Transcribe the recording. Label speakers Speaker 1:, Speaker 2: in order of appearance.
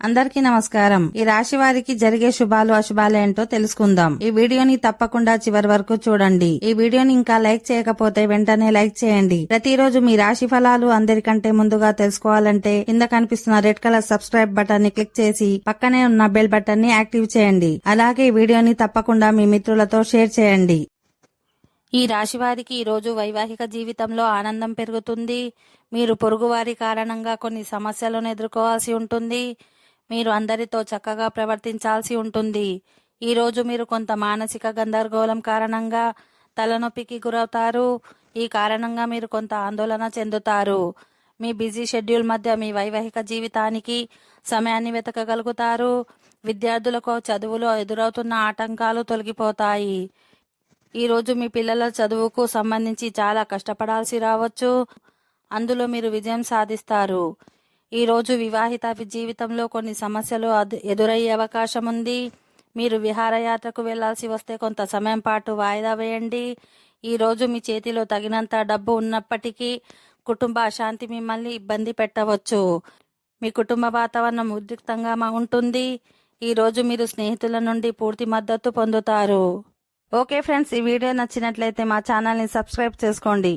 Speaker 1: అందరికీ నమస్కారం. ఈ రాశి వారికి జరిగే శుభాలు అశుభాలు ఏంటో తెలుసుకుందాం. ఈ వీడియోని తప్పకుండా చివరి వరకు చూడండి. ఈ వీడియోని ఇంకా లైక్ చేయకపోతే వెంటనే లైక్ చేయండి. ప్రతిరోజు మీ రాశి ఫలాలు అందరికంటే ముందుగా తెలుసుకోవాలంటే కింద కనిపిస్తున్న రెడ్ కలర్ సబ్స్క్రైబ్ బటన్ ని క్లిక్ చేసి పక్కనే ఉన్న బెల్ బటన్ ని యాక్టివ్ చేయండి. అలాగే ఈ వీడియోని తప్పకుండా మీ మిత్రులతో షేర్ చేయండి. ఈ రాశి వారికి ఈరోజు వైవాహిక జీవితంలో ఆనందం పెరుగుతుంది. మీరు పొరుగువారి కారణంగా కొన్ని సమస్యలను ఎదుర్కోవాల్సి ఉంటుంది. మీరు అందరితో చక్కగా ప్రవర్తించాల్సి ఉంటుంది. ఈరోజు మీరు కొంత మానసిక గందరగోళం కారణంగా తలనొప్పికి గురవుతారు. ఈ కారణంగా మీరు కొంత ఆందోళన చెందుతారు. మీ బిజీ షెడ్యూల్ మధ్య మీ వైవాహిక జీవితానికి సమయాన్ని వెతకగలుగుతారు. విద్యార్థులకు చదువులో ఎదురవుతున్న ఆటంకాలు తొలగిపోతాయి. ఈరోజు మీ పిల్లల చదువుకు సంబంధించి చాలా కష్టపడాల్సి రావచ్చు. అందులో మీరు విజయం సాధిస్తారు. ఈరోజు వివాహిత జీవితంలో కొన్ని సమస్యలు ఎదురయ్యే అవకాశం ఉంది. మీరు విహారయాత్రకు వెళ్లాల్సి వస్తే కొంత సమయం పాటు వాయిదా వేయండి. ఈరోజు మీ చేతిలో తగినంత డబ్బు ఉన్నప్పటికీ కుటుంబ అశాంతి మిమ్మల్ని ఇబ్బంది పెట్టవచ్చు. మీ కుటుంబ వాతావరణం ఉద్రిక్తంగా ఉంటుంది. ఈరోజు మీరు స్నేహితుల నుండి పూర్తి మద్దతు పొందుతారు. ఓకే ఫ్రెండ్స్, ఈ వీడియో నచ్చినట్లయితే మా ఛానల్ని సబ్స్క్రైబ్ చేసుకోండి.